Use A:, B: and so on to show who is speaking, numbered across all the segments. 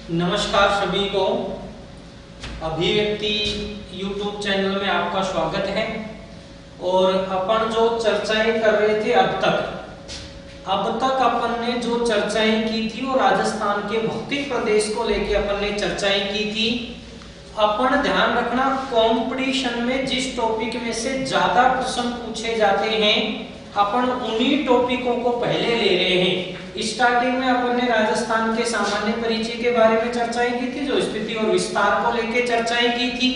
A: नमस्कार सभी को। अभिव्यक्ति YouTube चैनल में आपका स्वागत है। और अपन जो चर्चाएं कर रहे थे अब तक अपन ने जो चर्चाएं की थी वो राजस्थान के भौतिक प्रदेश को लेके अपन ने चर्चाएं की थी। अपन ध्यान रखना, कंपटीशन में जिस टॉपिक में से ज्यादा प्रश्न पूछे जाते हैं अपन उन्हीं टॉपिकों को पहले ले रहे हैं। स्टार्टिंग में अपन ने राजस्थान के सामान्य परिचय के बारे में चर्चाएं की थी, जो स्थिति और विस्तार को लेके चर्चाएं की थी।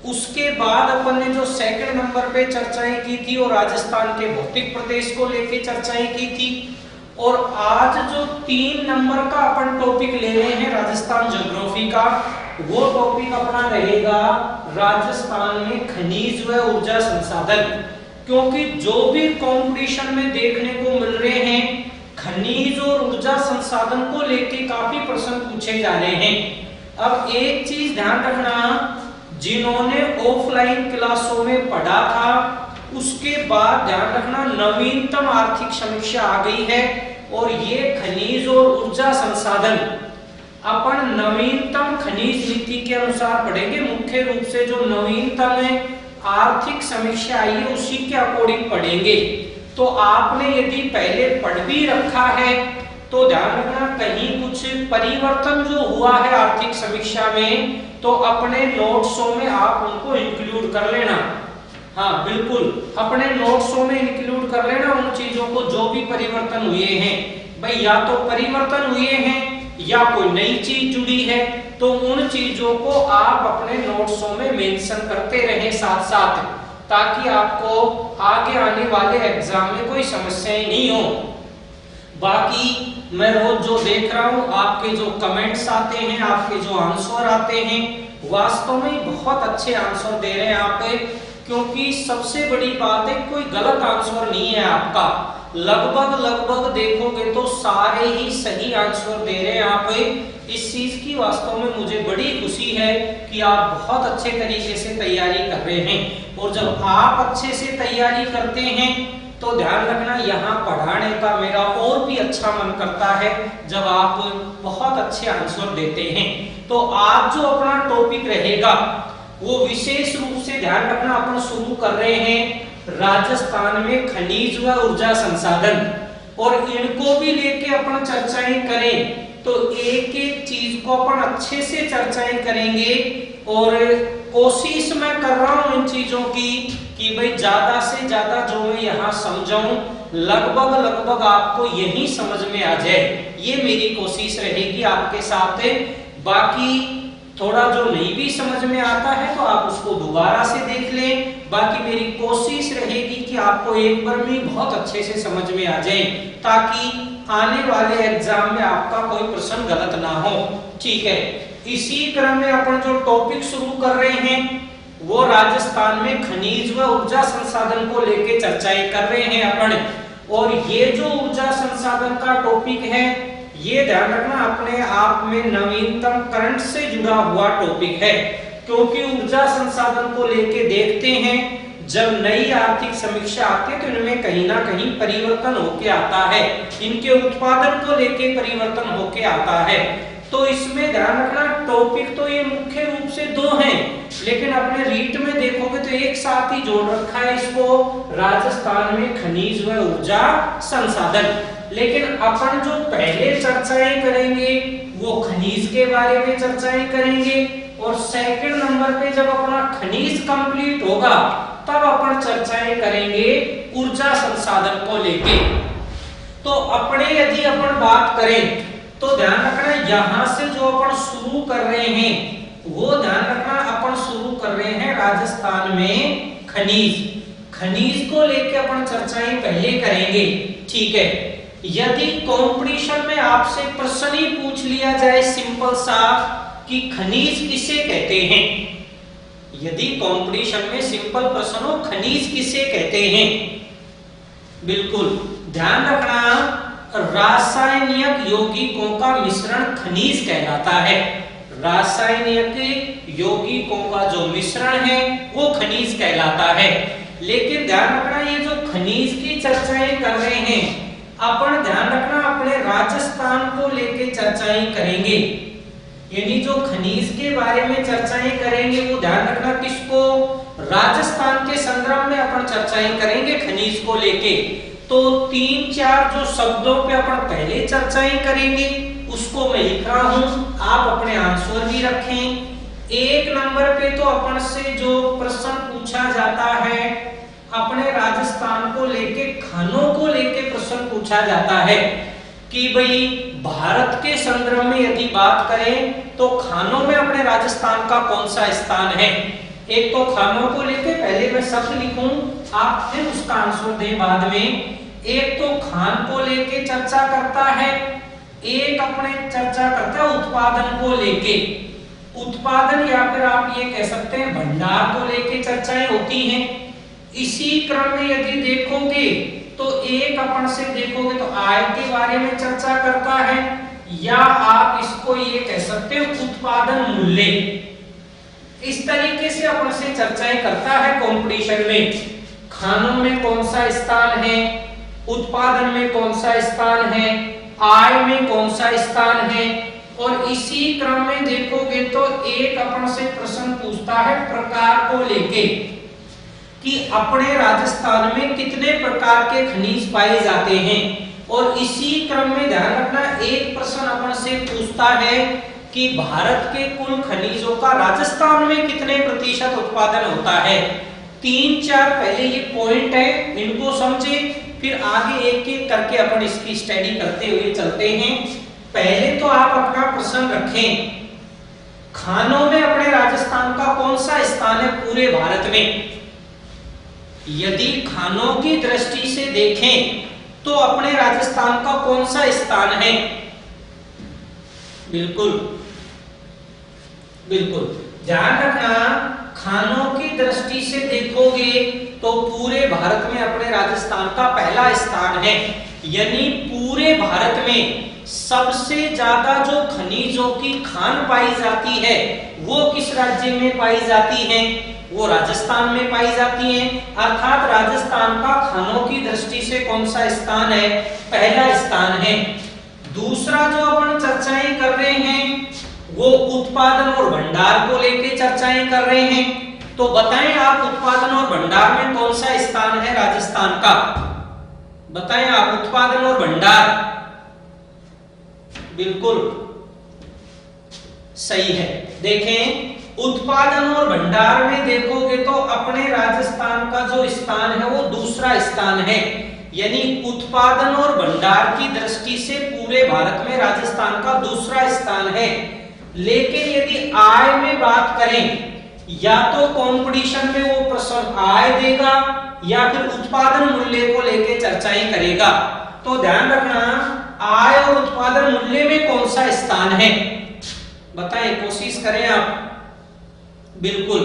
A: उसके बाद अपन ने जो सेकंड नंबर पे चर्चाएं की थी वो राजस्थान के भौतिक प्रदेश को लेके चर्चाएं की थी। और आज जो 3 नंबर का अपन टॉपिक ले रहे हैं राजस्थान ज्योग्राफी का, वो टॉपिक अपना रहेगा राजस्थान में खनिज व ऊर्जा संसाधन। क्योंकि जो भी कंपटीशन में देखने को मिल रहे हैं खनिज और ऊर्जा संसाधन को लेके काफी प्रश्न पूछे जा रहे हैं। अब एक चीज ध्यान रखना, जिन्होंने ऑफलाइन क्लासों में पढ़ा था उसके बाद ध्यान रखना नवीनतम आर्थिक समीक्षा आ गई है। और ये खनिज और ऊर्जा संसाधन अपन नवीनतम खनिज नीति के अनुसार पढ़ेंगे। मुख्य रूप से जो नवीनतम आर्थिक समीक्षा आई है उसी के अकॉर्डिंग पढ़ेंगे। तो आपने यदि पहले पढ़ भी रखा है तो ध्यान रखना कहीं कुछ परिवर्तन जो हुआ है आर्थिक समीक्षा में तो अपने नोट्सों में आप उनको इंक्लूड कर लेना। हाँ बिल्कुल, अपने नोट्सों में इंक्लूड कर लेना उन चीजों को जो भी परिवर्तन हुए हैं। भाई या तो परिवर्तन हुए हैं या कोई नई चीज जुड़ी है तो उन चीजों को आप अपने नोट्सों में मेंशन करते रहें साथ साथ, ताकि आपको आगे आने वाले एग्जाम में कोई समस्याएं नहीं हो। बाकी मैं रोज जो देख रहा हूँ आपके जो कमेंट्स आते हैं, आपके जो आंसर आते हैं, वास्तव में बहुत अच्छे आंसर दे रहे हैं आप। क्योंकि सबसे बड़ी बात है कोई गलत आंसर नहीं है आपका, लगभग देखोगे तो सारे ही सही आंसर दे रहे हैं आप। इस चीज की वास्तव में मुझे बड़ी खुशी है कि आप बहुत अच्छे तरीके से तैयारी कर रहे हैं। और जब आप अच्छे से तैयारी करते हैं तो ध्यान रखना यहाँ पढ़ाने का मेरा और भी अच्छा मन करता है जब आप बहुत अच्छे आंसर देते हैं। तो आज जो अपना टॉपिक रहेगा वो विशेष रूप से ध्यान रखना अपन शुरू कर रहे हैं राजस्थान में खनिज व ऊर्जा संसाधन। और इनको भी लेके अपन चर्चाएं करें तो एक एक चीज को अपन अच्छे से चर्चाएं करेंगे। और कोशिश मैं कर रहा हूं इन चीजों की कि भाई ज्यादा से ज्यादा जो मैं यहाँ समझाऊं लगभग आपको यही समझ में आ जाए, ये मेरी कोशिश रहेगी आपके साथ। बाकी थोड़ा जो नहीं भी समझ में आता है तो आप उसको दोबारा से देख लें। बाकी मेरी कोशिश रहेगी कि आपको एक बार में बहुत अच्छे से समझ में आ जाए, ताकि आने वाले एग्जाम में आपका कोई प्रश्न गलत ना हो। ठीक है, इसी क्रम में अपन जो टॉपिक शुरू कर रहे हैं वो राजस्थान में खनिज व ऊर्जा संसाधन को लेके चर्चाएं कर रहे हैं अपन। और ये जो ऊर्जा संसाधन का टॉपिक है ये ध्यान रखना अपने आप में नवीनतम करंट से जुड़ा हुआ टॉपिक है। क्योंकि ऊर्जा संसाधन को लेके देखते हैं जब नई आर्थिक समीक्षा आती है तो इनमें कहीं ना कहीं परिवर्तन होके आता है, इनके उत्पादन को लेके परिवर्तन होके आता है। तो इसमें ध्यान रखना टॉपिक तो ये मुख्य रूप से 2 हैं, लेकिन अपने रीट में देखोगे तो एक साथ ही जोड़ रखा है इसको, राजस्थान में खनिज व ऊर्जा संसाधन। लेकिन अपन जो पहले चर्चाएं करेंगे वो खनिज के बारे में चर्चाएं करेंगे। और सेकंड नंबर पे जब अपना खनिज कंप्लीट होगा तब अपन चर्चाएं करेंगे ऊर्जा संसाधन को लेके। तो अपने यदि अपन बात करें तो ध्यान रखना यहाँ से जो अपन शुरू कर रहे हैं वो ध्यान रखना अपन शुरू कर रहे हैं राजस्थान में खनिज को लेके अपन चर्चाएं पहले करेंगे। ठीक है, यदि कंपटीशन में आपसे प्रश्न ही पूछ लिया जाए सिंपल सा कि खनिज किसे कहते हैं, यदि कंपटीशन में सिंपल प्रश्न हो खनिज किसे कहते हैं, बिल्कुल ध्यान रखना रासायनिक यौगिकों का मिश्रण खनिज कहलाता है। रासायनिक यौगिकों का जो मिश्रण है वो खनिज कहलाता है। लेकिन ध्यान रखना ये जो खनिज की चर्चाएं कर रहे हैं अपन ध्यान रखना अपने राजस्थान को लेके चर्चाएं करेंगे। यानी जो खनिज के बारे में चर्चाएं करेंगे वो ध्यान रखना किसको, राजस्थान के संदर्भ में अपन चर्चाएं करेंगे खनिज को लेके। तो 3-4 जो शब्दों पे अपन पहले चर्चाएं करेंगे उसको मैं लिख रहा हूं, आप अपने आंसर भी रखें। 1 नंबर पे तो अपन से जो प्रश्न पूछा जाता है अपने राजस्थान को लेके, खानों को लेके प्रश्न पूछा जाता है कि भाई भारत के संदर्भ में यदि बात करें तो खानों में अपने राजस्थान का कौन सा स्थान है। एक तो खानों को लेके पहले मैं शब्द लिखूं, आप फिर उसका आंसर दें बाद में। एक तो खान को लेके चर्चा करता है, एक अपने चर्चा करता है उत्पादन को लेके, उत्पादन या फिर आप ये कह सकते हैं भंडार को लेके चर्चाएं होती हैं। इसी क्रम में यदि देखोगे तो एक अपन से देखोगे तो आय के बारे में चर्चा करता है, या आप इसको ये कह सकते हो उत्पादन मूल्य। इस तरीके से अपन से चर्चाएं करता है कंपटीशन में। खानों में कौन सा स्थान है, उत्पादन में कौन सा स्थान है, आय में कौन सा स्थान है। और इसी क्रम में देखोगे तो एक अपन से प्रश्न पूछता है प्रकार को लेके कि अपने राजस्थान में कितने प्रकार के खनिज पाए जाते हैं। और इसी क्रम में ध्यान रखना एक प्रश्न अपन से पूछता है कि भारत के कुल खनिजों का राजस्थान में कितने प्रतिशत उत्पादन होता है। 3-4 पहले ये पॉइंट है, इनको समझे, फिर आगे एक एक करके अपन इसकी स्टडी करते हुए चलते हैं। पहले तो आप अपना प्रश्न रखें, खानों में अपने राजस्थान का कौन सा स्थान है पूरे भारत में। यदि खानों की दृष्टि से देखें तो अपने राजस्थान का कौन सा स्थान है। बिल्कुल बिल्कुल ध्यान रखना, खानों की दृष्टि से देखोगे तो पूरे भारत में अपने राजस्थान का पहला स्थान है। यानी पूरे भारत में सबसे ज्यादा जो खनिजों की खान पाई जाती है वो किस राज्य में पाई जाती है, वो राजस्थान में पाई जाती है। अर्थात राजस्थान का खानों की दृष्टि से कौन सा स्थान है, पहला स्थान है। दूसरा जो अपन चर्चाएं कर रहे हैं वो उत्पादन और भंडार को लेकर चर्चाएं कर रहे हैं। तो बताएं आप उत्पादन और भंडार में कौन सा स्थान है राजस्थान का, बताएं आप उत्पादन और भंडार। बिल्कुल सही है। देखें उत्पादन और भंडार में देखोगे तो अपने राजस्थान का जो स्थान है वो दूसरा स्थान है। यानी उत्पादन और भंडार की दृष्टि से पूरे भारत में राजस्थान का दूसरा स्थान है। लेकिन यदि आय में बात करें, या तो कंपटीशन में वो प्रश्न आय देगा या फिर उत्पादन मूल्य को लेकर चर्चाएं करेगा। तो ध्यान रखना आय और उत्पादन मूल्य में कौन सा स्थान है, बताएं, कोशिश करें आप। बिल्कुल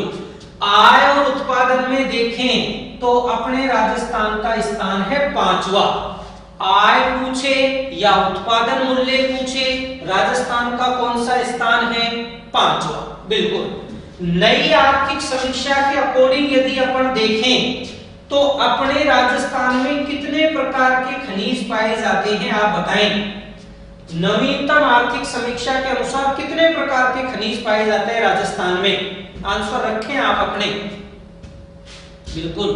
A: आय और उत्पादन में देखें तो अपने राजस्थान का स्थान है 5वां। आय पूछे या उत्पादन मूल्य पूछे, राजस्थान का कौन सा स्थान है, 5वां। बिल्कुल नई आर्थिक समीक्षा के अकॉर्डिंग यदि अपन देखें तो अपने राजस्थान में कितने प्रकार के खनिज पाए जाते हैं आप बताएं। नवीनतम आर्थिक समीक्षा के अनुसार कितने प्रकार के खनिज पाए जाते हैं राजस्थान में, आंसर रखें आप अपने। बिल्कुल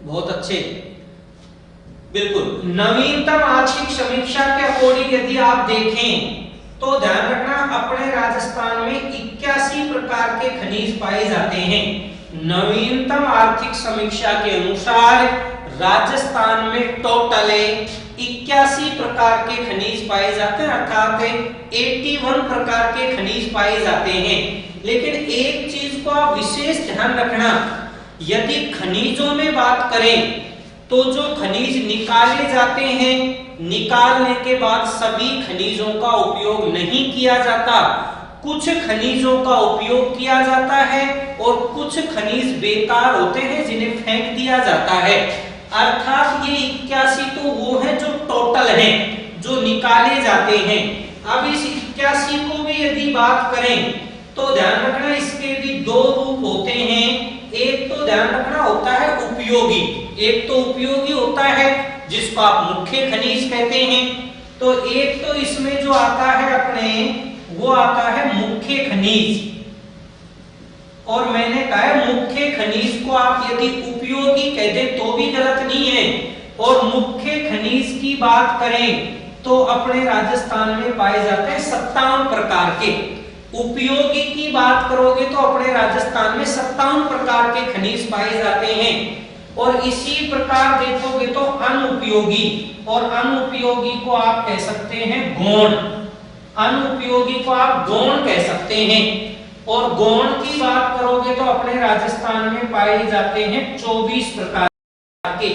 A: बहुत अच्छे। बिल्कुल नवीनतम आर्थिक समीक्षा के अकॉर्डिंग यदि आप देखें तो ध्यान रखना अपने राजस्थान में 81 प्रकार के खनिज पाए जाते हैं। नवीनतम आर्थिक समीक्षा के अनुसार राजस्थान में टोटल 81 प्रकार के खनिज पाए जाते हैं, अर्थात 81 प्रकार के खनिज पाए जाते हैं। लेकिन एक चीज को आप विशेष ध्यान रखना, यदि खनिजों में बात करें तो जो खनिज निकाले जाते हैं, निकालने के बाद सभी खनिजों का उपयोग नहीं किया जाता। कुछ खनिजों का उपयोग किया जाता है और कुछ खनिज बेकार होते हैं जिन्हें फेंक दिया जाता है। अर्थात ये 81 तो वो है जो टोटल है, जो निकाले जाते हैं। अब इस 81 को भी यदि बात करें तो ध्यान रखना इसके भी 2 रूप होते हैं। एक तो ध्यान रखना होता है उपयोगी, एक तो उपयोगी होता है जिसको आप मुख्य खनिज कहते हैं, तो एक तो इसमें जो आता है अपने, वो आता है मुख्य खनिज, और मैंने कहा है मुख्य खनिज को आप यदि उपयोगी कह दें तो भी गलत नहीं है। और मुख्य खनिज की बात करें तो अपने राजस्थान में पाए जाते हैं 57 प्रकार के। उपयोगी की बात करोगे तो अपने राजस्थान में 57 प्रकार के खनिज पाए जाते हैं। और इसी प्रकार देखोगे तो अनुपयोगी, और अनुपयोगी को आप कह सकते हैं गौण, अनुपयोगी को आप गौण कह सकते हैं। और गौण की बात करोगे तो अपने राजस्थान में पाए जाते हैं 24 प्रकार के।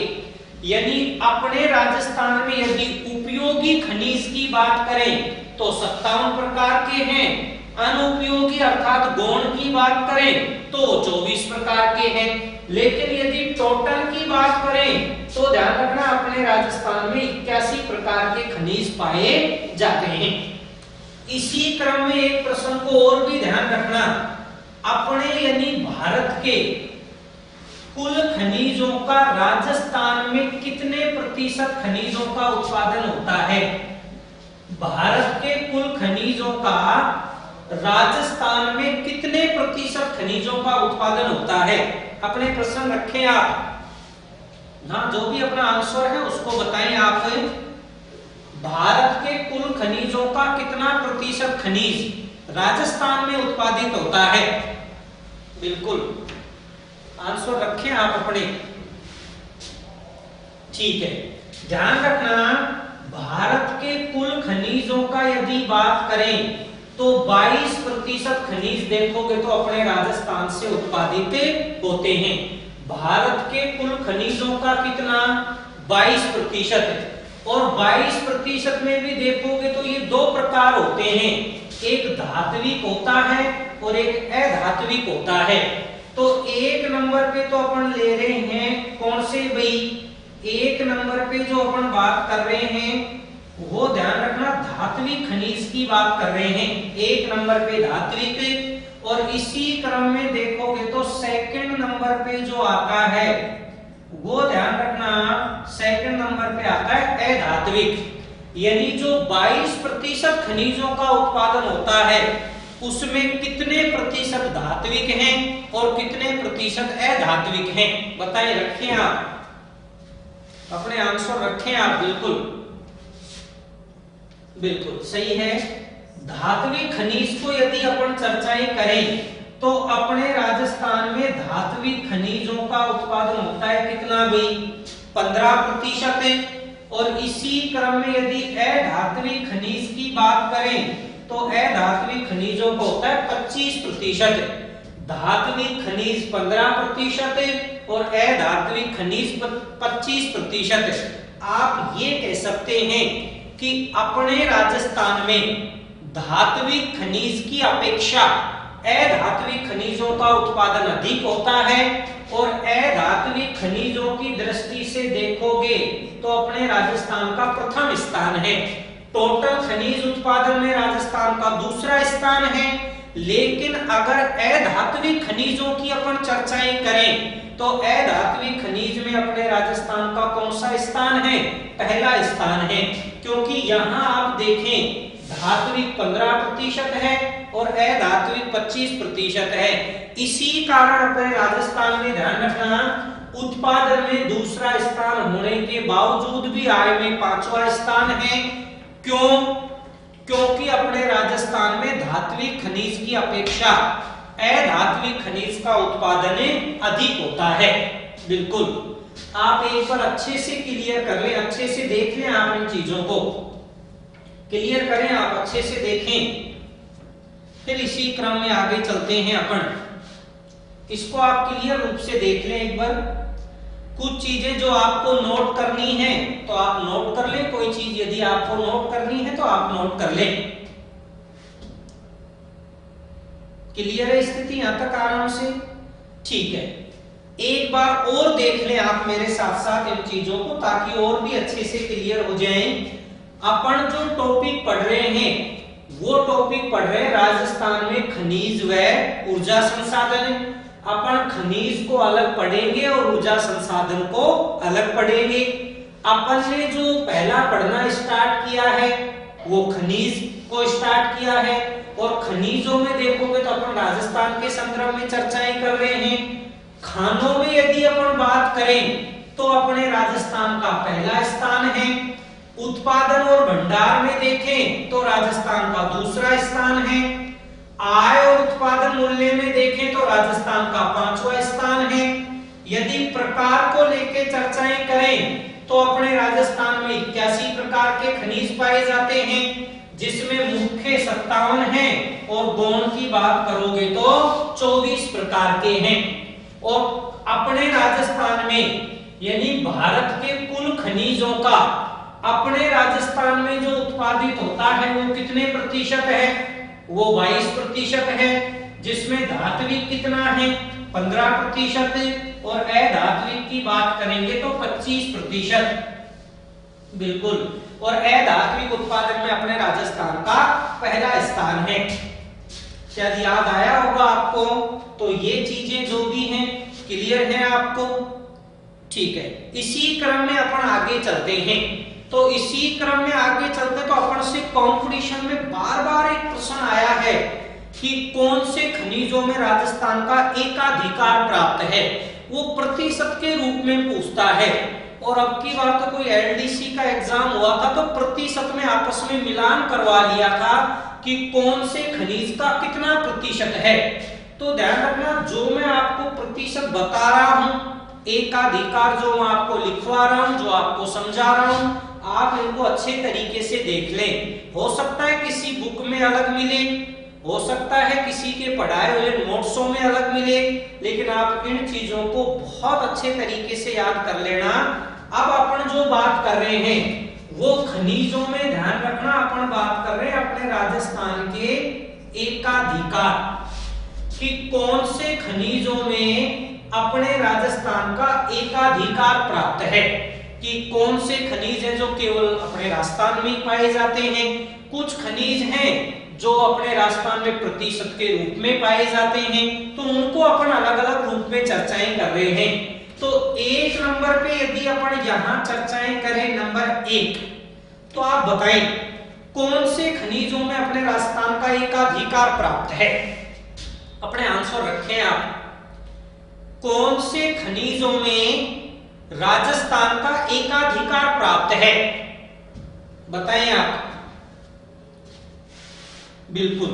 A: यानी अपने राजस्थान में यदि उपयोगी खनिज की बात करें तो 57 प्रकार के हैं, अनुपयोगी अर्थात गौण की बात करें तो 24 प्रकार के हैं। लेकिन यदि टोटल की बात करें तो ध्यान रखना अपने राजस्थान में 81 प्रकार के खनिज पाए जाते हैं। इसी क्रम में एक प्रश्न को और भी ध्यान रखना, अपने यानी भारत के कुल खनिजों का राजस्थान में कितने प्रतिशत खनिजों का उत्पादन होता है? भारत के कुल खनिजों का राजस्थान में कितने प्रतिशत खनिजों का उत्पादन होता है? अपने प्रश्न रखें आप ना, जो भी अपना आंसर है उसको बताएं आप। भारत के कुल खनिजों का कितना प्रतिशत खनिज राजस्थान में उत्पादित होता है? बिल्कुल आंसर रखें आप अपने। ठीक है, ध्यान रखना भारत के कुल खनिजों का यदि बात करें तो 22 प्रतिशत खनिज देखोगे तो अपने राजस्थान से उत्पादित होते हैं। भारत के कुल खनिजों का कितना? 22 प्रतिशत है। और 22 प्रतिशत में भी देखोगे तो ये दो प्रकार होते हैं, एक धात्विक होता है और एक अधात्विक होता है। तो एक नंबर पे तो अपन ले रहे हैं कौन से भाई? एक नंबर पे जो अपन बात कर रहे हैं वो ध्यान रखना धात्विक खनिज की बात कर रहे हैं, एक नंबर पे धात्विक। और इसी क्रम में देखोगे तो सेकंड नंबर पे जो आता है वो ध्यान रखना सेकंड नंबर पे आता है अधात्विक। यानी जो 22 प्रतिशत खनिजों का उत्पादन होता है उसमें कितने प्रतिशत धात्विक हैं और कितने प्रतिशत अधात्विक हैं? बताएं, रखें आप अपने आंसर रखें आप। बिल्कुल बिल्कुल सही है। धात्विक खनिज को यदि अपन चर्चाएं करें तो अपने राजस्थान में धात्विक खनिजों का उत्पादन होता है कितना भाई? 15% है। और इसी क्रम में यदि अधात्विक खनिज की बात करें तो अधात्विक खनिजों को होता है 25%। धात्विक खनिज 15% है और अधात्विक खनिज 25% है। आप ये कह सकते हैं कि अपने राजस्थान में धात्विक खनिज की अपेक्षा अधात्विक खनिजों का उत्पादन अधिक होता है। और अधात्विक खनिजों की दृष्टि से देखोगे तो अपने राजस्थान का प्रथम स्थान है। टोटल खनिज उत्पादन में राजस्थान का दूसरा स्थान है। लेकिन अगर अधात्विक खनिजों की अपन चर्चाएं करें तो अधात्विक खनिज में अपने राजस्थान का कौन सा स्थान है? पहला स्थान है। क्योंकि यहाँ आप देखें धात्विक 15% है और अधात्विक 25% है। इसी कारण अपने राजस्थान में ध्यान रखना उत्पादन में दूसरा स्थान होने के बावजूद भी आय में 5वां स्थान है। क्यों? क्योंकि अपने राजस्थान में धात्विक खनिज की अपेक्षा अधात्विक खनिज का उत्पादन अधिक होता है। बिल्कुल, आप एक बार अच्छे से क्लियर कर लें, अच्छे से देख लें, आप इन चीजों को क्लियर करें, आप अच्छे से देखें, फिर इसी क्रम में आगे चलते हैं अपन। इसको आप क्लियर रूप से देख लें एक बार। कुछ चीजें जो आपको नोट करनी है तो आप नोट कर लें, कोई चीज यदि आपको नोट करनी है तो आप नोट कर लें। क्लियर है स्थिति यहां तक आराम से? ठीक है, एक बार और देख लें आप मेरे साथ साथ इन चीजों को, ताकि और भी अच्छे से क्लियर हो जाएं। अपन जो टॉपिक पढ़ रहे हैं वो टॉपिक पढ़ रहे हैं राजस्थान में खनिज व ऊर्जा संसाधन। अपन खनिज को अलग पढ़ेंगे और ऊर्जा संसाधन को अलग पढ़ेंगे। अपन ने जो पहला पढ़ना स्टार्ट किया है वो खनिज को स्टार्ट किया है, और खनिजों में देखोगे तो अपन राजस्थान के संदर्भ में चर्चाएं कर रहे हैं। खानों में यदि अपन बात करें तो अपने राजस्थान का पहला स्थान है। उत्पादन और भंडार में देखें तो राजस्थान का दूसरा स्थान है। आय और उत्पादन मूल्य में देखें तो राजस्थान का 5वां स्थान है। यदि प्रकार को लेकर चर्चाएं करें तो अपने राजस्थान में 81 प्रकार के खनिज पाए जाते हैं, जिसमें मुख्य 57 हैं और गौण की बात करोगे तो 24 प्रकार के हैं। और अपने राजस्थान में यानी भारत के कुल खनिजों का अपने राजस्थान में जो उत्पादित होता है वो कितने प्रतिशत है? वो 22% है, जिसमें धात्विक कितना है? 15%, और अधात्विक की बात करेंगे तो 25%। बिल्कुल, और अधात्विक उत्पादन में अपने राजस्थान का पहला स्थान है। शायद याद आया होगा आपको। तो ये चीजें जो भी हैं क्लियर है आपको? ठीक है, इसी क्रम में अपन आगे चलते हैं। तो इसी क्रम में आगे चलते तो अपन से कंपटीशन में बार बार एक प्रश्न आया है कि कौन से खनिजों में राजस्थान का एकाधिकार प्राप्त है, वो प्रतिशत के रूप में पूछता है। और अब की बार तो कोई एलडीसी का एग्जाम हुआ था तो प्रतिशत में आपस में मिलान करवा लिया था कि कौन से खनिज का कितना प्रतिशत है। तो ध्यान रखना, जो मैं आपको प्रतिशत बता रहा हूं, एकाधिकार जो मैं आपको लिखवा रहा हूं, जो आपको समझा रहा हूं, आप इनको अच्छे तरीके से देख लें। हो सकता है किसी बुक में अलग मिले, हो सकता है किसी के पढ़ाए हुए नोट्सों में अलग मिले, लेकिन आप इन चीजों को बहुत अच्छे तरीके से याद कर लेना। अब अपन जो बात कर रहे हैं वो खनिजों में, ध्यान रखना, अपन बात कर रहे हैं अपने राजस्थान के एकाधिकार कि कौन से खनिजों में अपने राजस्थान का एकाधिकार प्राप्त है, कि कौन से खनिज हैं जो केवल अपने राजस्थान में पाए जाते हैं। कुछ खनिज हैं जो अपने राजस्थान में प्रतिशत के रूप में पाए जाते हैं, तो उनको अपन अलग अलग रूप में चर्चाएं कर रहे हैं। तो एक नंबर पे यदि अपन यहां चर्चाएं करें नंबर 1, तो आप बताएं कौन से खनिजों में अपने राजस्थान का एकाधिकार प्राप्त है। अपने आंसर रखें आप, कौन से खनिजों में राजस्थान का एकाधिकार प्राप्त है, बताएं आप। बिल्कुल,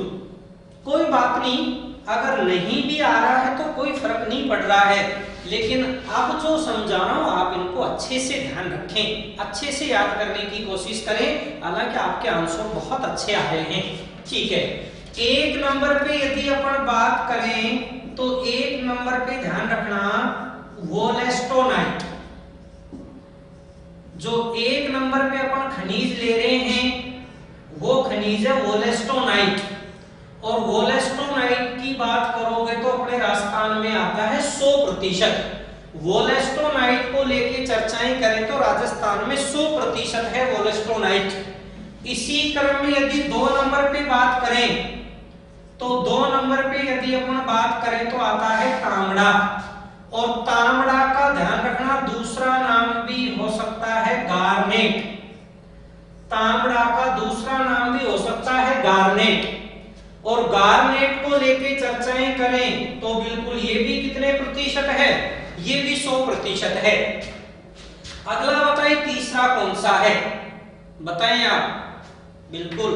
A: कोई बात नहीं, अगर नहीं भी आ रहा है तो कोई फर्क नहीं पड़ रहा है, लेकिन अब जो समझा रहा हूं आप इनको अच्छे से ध्यान रखें, अच्छे से याद करने की कोशिश करें। हालांकि आपके आंसर बहुत अच्छे आ रहे हैं। ठीक है, एक नंबर पे यदि अपन बात करें तो एक नंबर पे ध्यान रखना वोलेस्टोनाइट। जो एक नंबर पे अपन खनिज ले रहे हैं वो खनिज है वोलेस्टोनाइट। और वोलेस्टोनाइट की बात करोगे तो अपने राजस्थान में आता है 100%। वोलेस्टोनाइट को लेके चर्चाएं करें तो राजस्थान में 100% है वोलेस्टोनाइट। इसी क्रम में यदि 2 नंबर पे बात करें तो 2 नंबर पे यदि अपन बात करें तो आता है तांबड़ा। और तांबड़ा का ध्यान रखना दूसरा नाम भी हो सकता है गार्नेट। तांबड़ा का दूसरा नाम भी हो सकता है गार्नेट। और गार्नेट को लेके चर्चाएं करें तो बिल्कुल ये भी कितने प्रतिशत है, ये भी 100% है। अगला बताइए तीसरा कौन सा है, बताएं आप। बिल्कुल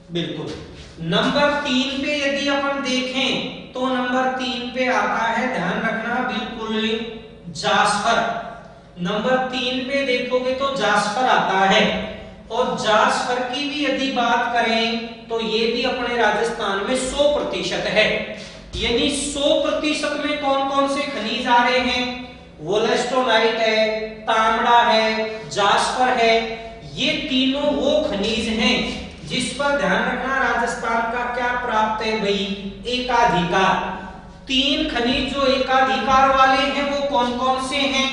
A: बिल्कुल, नंबर 3 पे यदि अपन देखें तो नंबर 3 पे आता है, ध्यान रखना, बिल्कुल जासफर। नंबर 3 पे देखोगे तो जासफर आता है। और जासफर की भी यदि बात करें तो ये भी अपने राजस्थान में 100% है। यानी 100% में कौन कौन से खनिज आ रहे हैं? वोलेस्टोनाइट है, तांबड़ा है, जासफर है। ये तीनों वो खनिज हैं जिस पर ध्यान रखना राजस्थान का क्या प्राप्त है भाई, एकाधिकार। 3 खनिज जो एकाधिकार वाले हैं वो कौन कौन से हैं?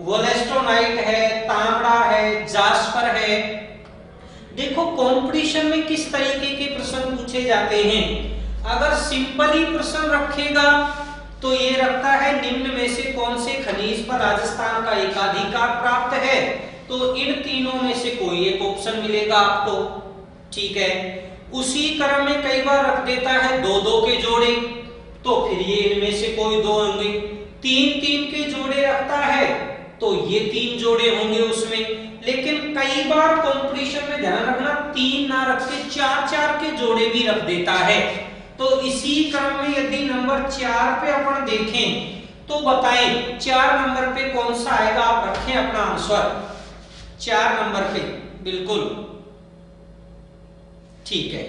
A: वोलेस्टोनाइट है, तांबड़ा है, जासफर है। देखो कंपटीशन में किस तरीके के प्रश्न पूछे जाते हैं। अगर सिंपल ही प्रश्न रखेगा तो ये रखता है निम्न में से कौन से खनिज पर राजस्थान का एकाधिकार प्राप्त है, तो इन तीनों में से कोई एक ऑप्शन मिलेगा आपको, ठीक है। उसी क्रम में कई बार रख देता है दो दो के जोड़े, तो फिर ये इनमें से कोई दो होंगे। तीन तीन के जोड़े रखता है तो ये तीन जोड़े होंगे उसमें। लेकिन कई बार कंपटीशन में ध्यान रखना तीन ना रख के चार चार के जोड़े भी रख देता है। तो इसी क्रम में यदि नंबर 4 पे अपन देखें तो बताएं 4 नंबर पे कौन सा आएगा, आप रखें अपना आंसर 4 नंबर पे, बिल्कुल ठीक है,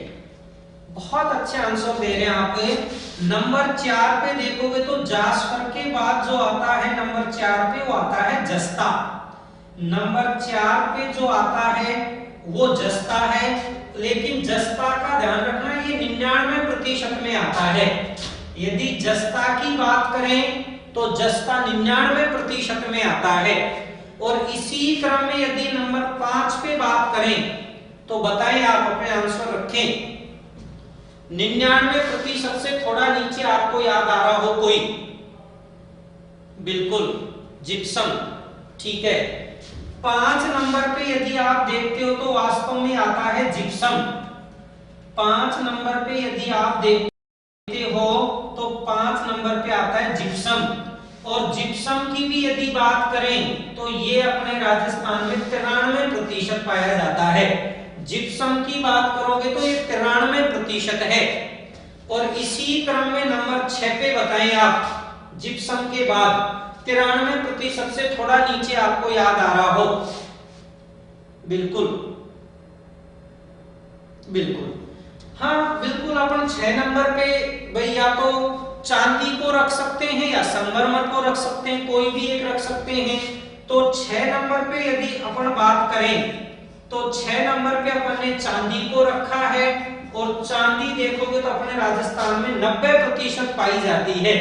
A: बहुत अच्छे आंसर दे रहे हैं आप। नंबर 4 पे देखोगे तो जासफर के बाद जो आता है नंबर 4 पे वो आता है जस्ता। नंबर 4 पे जो आता है वो जस्ता है, लेकिन जस्ता का ध्यान रखना ये 99% में आता है। यदि जस्ता की बात करें तो जस्ता 99% में आता है। और इसी क्रम में यदि नंबर 5 पे बात करें तो बताएं, आप अपने आंसर रखें 99% से थोड़ा नीचे आपको याद आ रहा हो कोई, बिल्कुल जिप्सम, ठीक है। 5 नंबर पे यदि आप देखते हो तो वास्तव में आता है जिप्सम। 5 नंबर पे यदि आप देखते हो तो 5 नंबर पे आता है जिप्सम। और जिप्सम की भी यदि बात करें तो ये अपने राजस्थान में 93% पाया जाता है। जिप्सम की बात करोगे तो ये 93% है। और इसी क्रम में नंबर 6 पे बताएं आप, जिप्सम के बाद 93% से थोड़ा नीचे आपको याद आ रहा हो, बिल्कुल बिल्कुल, हाँ बिल्कुल, अपन 6 नंबर पे भाई या तो चांदी को रख सकते हैं या संगमरमर को रख सकते हैं, कोई भी एक रख सकते हैं। तो 6 नंबर पे यदि अपन बात करें तो 6 नंबर पे अपन ने चांदी को रखा है। और चांदी देखोगे तो अपने राजस्थान में 90% पाई जाती है।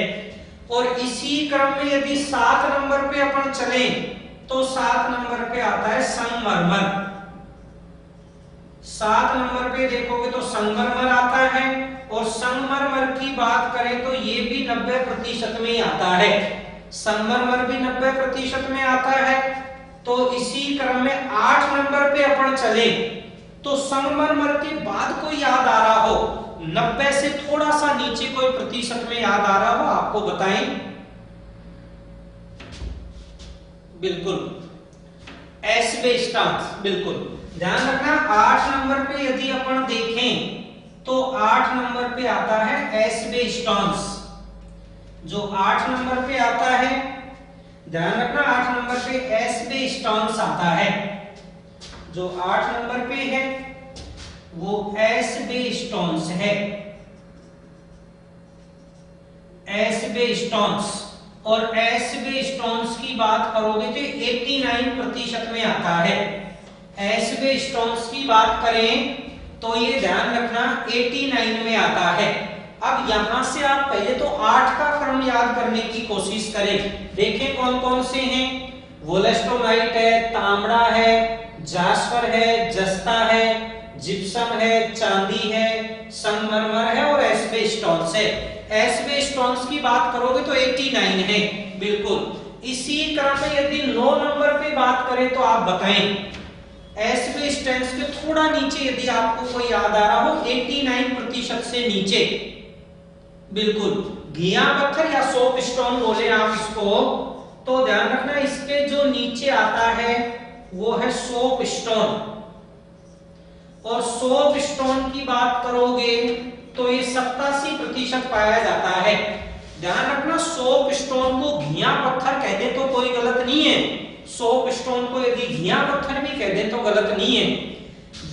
A: और इसी क्रम में यदि 7 नंबर पे अपन चले तो 7 नंबर पे आता है संगमरमर। 7 नंबर पे देखोगे तो संगमरमर आता है। और संगमरमर की बात करें तो ये भी 90% में आता है, संगमरमर भी 90% में आता है। तो इसी क्रम में 8 नंबर पे अपन चले तो संगमरमर के बाद कोई याद आ रहा हो, 90 से थोड़ा सा नीचे कोई प्रतिशत में याद आ रहा हो, आपको बताएं, बिल्कुल एस्बेस्टॉस, बिल्कुल ध्यान रखना। 8 नंबर पे यदि अपन देखें तो 8 नंबर पे आता है एस्बेस्टॉस। जो 8 नंबर पे आता है, ध्यान रखना 8 नंबर पे एस्बेस्टॉस आता है। जो 8 नंबर पे है वो एस्बेस्टॉस है, एस्बेस्टॉस। और एस्बेस्टॉस की बात करोगे तो 89% में आता है। एस्बेस्टॉस की बात करें तो ये ध्यान रखना 89 में आता है। अब यहां से आप पहले तो 8 का क्रम याद करने की कोशिश करें, देखें कौन कौन से हैं। वोलेस्टोनाइट है, तांबड़ा है, जास्पर है, जस्ता है, जिप्सम है, चांदी है, संगमरमर है और एस्बेस्टॉस है। एस्बेस्टॉस की बात करोगे तो 89 है, बिल्कुल। इसी क्रम में यदि 9 नंबर पे बात करें तो आप बताएं, एस्बेस्टॉस के थोड़ा नीचे यदि आपको कोई याद आ रहा हो, 89% से नीचे, बिल्कुल घिया पत्थर या सोपस्टोन बोले आप इसको, तो ध्यान रखना इसके जो नीचे आता है वो है सोपस्टोन। और सोपस्टोन की बात करोगे तो ये 87% पाया जाता है। ध्यान रखना सोपस्टोन को घिया पत्थर कह दे तो कोई गलत नहीं है, सोपस्टोन को यदि घिया पत्थर भी कह दे तो गलत नहीं है।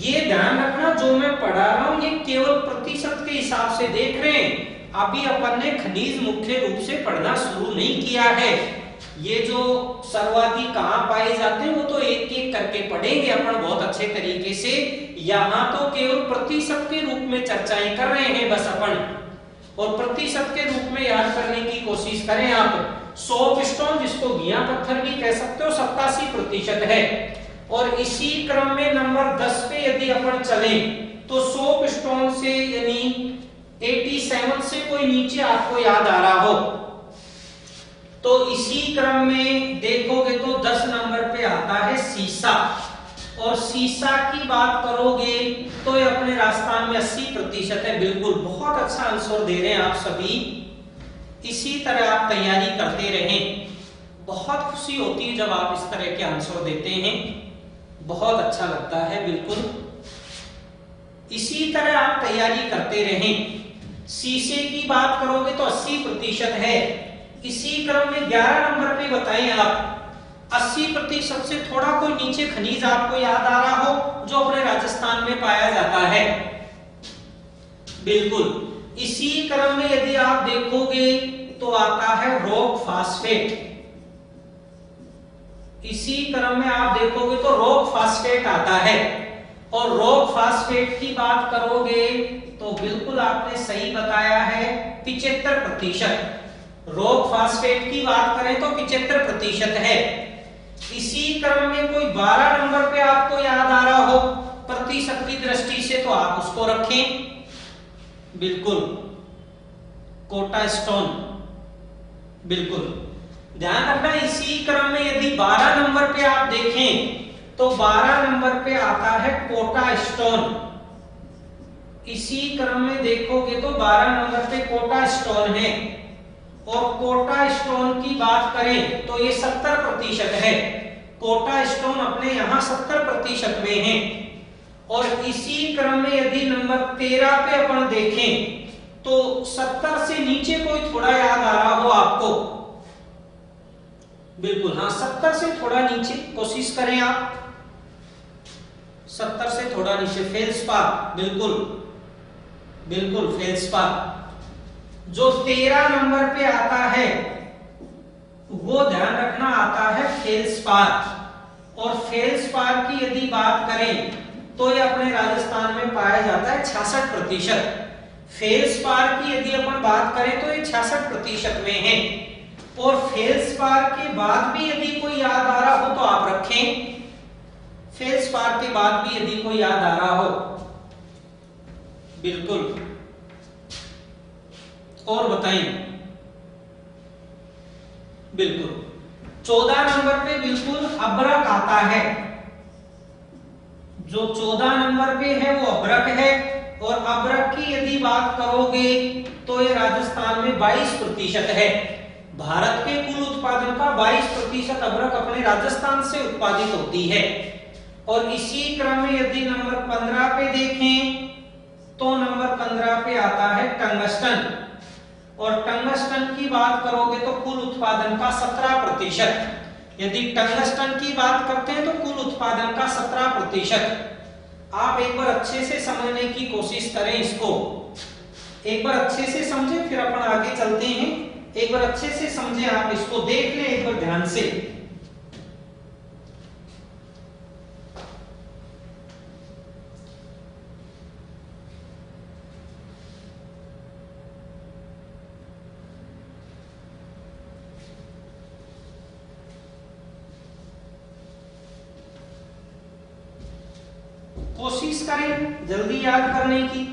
A: ये ध्यान रखना जो मैं पढ़ा रहा हूं ये केवल प्रतिशत के हिसाब से देख रहे हैं, अभी अपन ने खनिज मुख्य रूप से पढ़ना शुरू नहीं किया है। ये जो सर्वाधिक कहां पाए जाते हैं वो तो एक एक करके पढ़ेंगे अपन बहुत अच्छे तरीके से। यहाँ तो केवल प्रतिशत के रूप में चर्चाएं कर रहे हैं बस अपन, और प्रतिशत के रूप में याद करने की कोशिश करें आप। सोपस्टोन जिसको घिया पत्थर भी कह सकते हो 87% है। और इसी क्रम में नंबर 10 पे यदि अपन चले तो सोपस्टोन से यानी 87 से कोई नीचे आपको याद आ रहा हो, तो इसी क्रम में देखोगे तो 10 नंबर पे आता है सीसा, और सीसा की बात करोगे तो ये अपने राजस्थान में 80% है। बिल्कुल, बहुत अच्छा आंसर दे रहे हैं आप सभी। इसी तरह आप तैयारी करते रहें, बहुत खुशी होती है जब आप इस तरह के आंसर देते हैं, बहुत अच्छा लगता है। बिल्कुल इसी तरह आप तैयारी करते रहें। शीशे की बात करोगे तो 80% है। इसी क्रम में 11 नंबर पे बताएं आप, 80% से थोड़ा कोई नीचे खनिज आपको याद आ रहा हो जो अपने राजस्थान में पाया जाता है। बिल्कुल, इसी क्रम में यदि आप देखोगे तो आता है रॉक फास्फेट। इसी क्रम में आप देखोगे तो रॉक फास्फेट आता है, और रॉक फास्फेट की बात करोगे तो बिल्कुल आपने सही बताया है, 75%। रॉक फास्फेट की बात करें तो 75% है। इसी क्रम में कोई 12 नंबर पे आपको याद आ रहा हो प्रतिशत की दृष्टि से तो आप उसको रखें। बिल्कुल, कोटा स्टोन। बिल्कुल ध्यान रखना, इसी क्रम में यदि 12 नंबर पे आप देखें तो 12 नंबर पे आता है कोटा स्टोन। इसी क्रम में देखोगे तो 12 नंबर पे कोटा स्टोन है, और कोटा स्टोन की बात करें तो ये 70% है। कोटा स्टोन अपने यहाँ 70% में है। और इसी क्रम में यदि नंबर 13 पे अपन देखें तो 70 से नीचे कोई थोड़ा याद आ रहा हो आपको। बिल्कुल हाँ, 70 से थोड़ा नीचे कोशिश करें आप, 70 से थोड़ा नीचे। फेल्सपार, बिल्कुल बिल्कुल फेल्सपार। जो 13 नंबर पे आता है वो ध्यान रखना आता है फेल्सपार। और फेल्सपार की यदि बात करें तो ये अपने राजस्थान में पाया जाता है 66%। फेल्सपार की यदि अपन बात करें तो ये 66% में है। और फेल्सपार के बाद भी यदि कोई याद आ रहा हो तो आप रखें। फेल्सपार के बाद भी यदि कोई याद आ रहा हो, बिल्कुल, और बताएं। बिल्कुल 14 नंबर पे बिल्कुल अब्रक आता है। जो 14 नंबर पे है वो अब्रक है। और अब्रक की यदि बात करोगे तो ये राजस्थान में 22% है। भारत के कुल उत्पादन का 22% अब्रक अपने राजस्थान से उत्पादित होती है। और इसी क्रम में यदि नंबर 15 पे देखें तो नंबर 15 पे आता है टंगस्टन। और टंगस्टन की बात करोगे तो कुल उत्पादन का 17%। यदि टंगस्टन की बात करते हैं तो कुल उत्पादन का 17%। आप एक बार अच्छे से समझने की कोशिश करें इसको, एक बार अच्छे से समझें, फिर अपन आगे चलते हैं। एक बार अच्छे से समझें, आप इसको देख लें एक बार ध्यान से। कोशिश करें जल्दी याद करने की,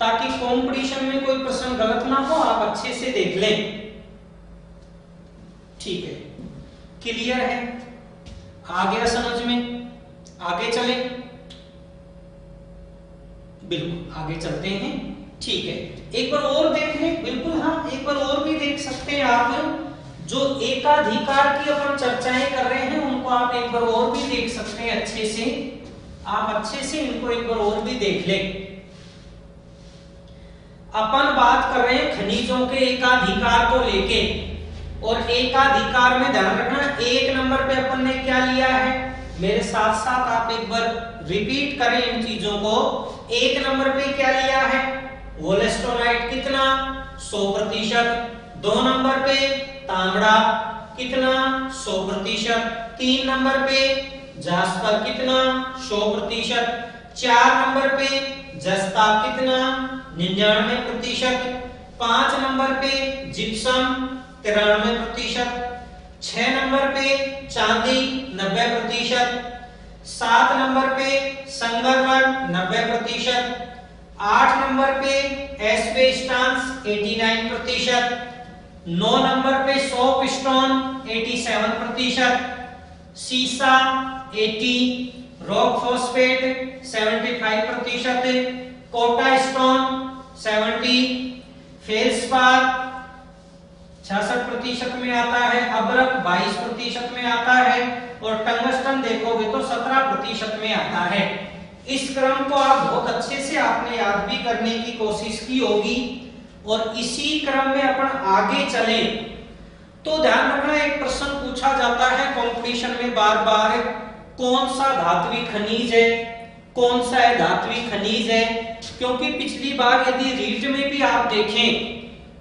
A: ताकि कंपटीशन में कोई प्रश्न गलत ना हो, आप अच्छे से देख लें। ठीक है, क्लियर है, आ गया समझ में? आगे चले, बिल्कुल आगे चलते हैं। ठीक है, एक बार और देख लें। बिल्कुल हाँ, एक बार और भी देख सकते हैं आप। जो एकाधिकार की अपन चर्चाएं कर रहे हैं उनको आप एक बार और भी देख सकते हैं अच्छे से। आप अच्छे से इनको एक बार और भी देख लें। अपन बात कर रहे हैं खनिजों के एकाधिकार को लेके, और एकाधिकार में ध्यान रखना 1 नंबर पे अपन ने क्या लिया है, मेरे साथ साथ आप एक बार रिपीट करें इन चीजों को। 1 नंबर पे क्या लिया है, वोलेस्टोनाइट कितना, 100%। 2 नंबर पे तांबड़ा कितना, 100%। 3 नंबर पे जास्पर कितना, 100%। 4 नंबर पे जस्ता कितना, 99%। 5 नंबर पे जिप्सम 93%। 6 नंबर पे चांदी 90%। 7 नंबर पे संगमरमर 90%। 8 नंबर पे एस्बेस्टॉस 89%। 9 नंबर पे सोप स्टोन 87%, सीसा 80, rock phosphate 75%, Kota stone 70, feldspar 66% में आता है, अब्रक 22% में आता है और टंगस्टन देखोगे तो 17% में आता है। इस क्रम को आप बहुत अच्छे से आपने याद भी करने की कोशिश की होगी और इसी क्रम में अपन आगे चले तो ध्यान रखना, एक प्रश्न पूछा जाता है कंपटीशन में बार बार, कौन सा धात्विक खनिज है, कौन सा धात्विक खनिज है। क्योंकि पिछली बार यदि रीट में भी आप देखें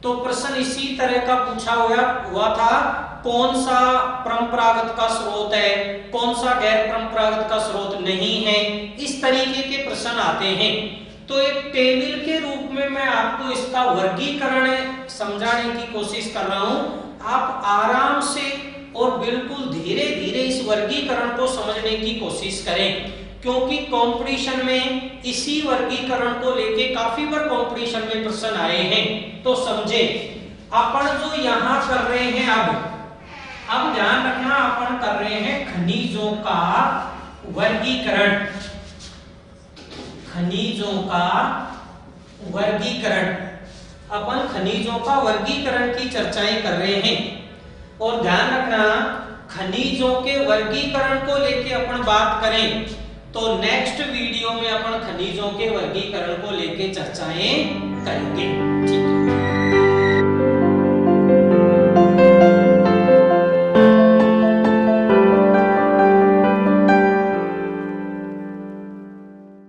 A: तो प्रश्न इसी तरह का पूछा हुआ था, कौन सा परंपरागत का स्रोत है, कौन सा गैर परंपरागत का स्रोत नहीं है, इस तरीके के प्रश्न आते हैं। तो एक टेबल के रूप में मैं आपको इसका वर्गीकरण समझाने की कोशिश कर रहा हूं। आप आराम से और बिल्कुल धीरे धीरे इस वर्गीकरण को समझने की कोशिश करें, क्योंकि कंपटीशन में इसी वर्गीकरण को लेके काफी बार कंपटीशन में प्रश्न आए हैं। तो समझे, अपन जो यहां कर रहे हैं अब ध्यान रखना, अपन कर रहे हैं खनिजों का वर्गीकरण, खनिजों का वर्गीकरण। अपन खनिजों का वर्गीकरण की चर्चाएं कर रहे हैं और ध्यान रखना, खनिजों के वर्गीकरण को लेके अपन बात करें तो नेक्स्ट वीडियो में अपन खनिजों के वर्गीकरण को लेके चर्चाएं करेंगे।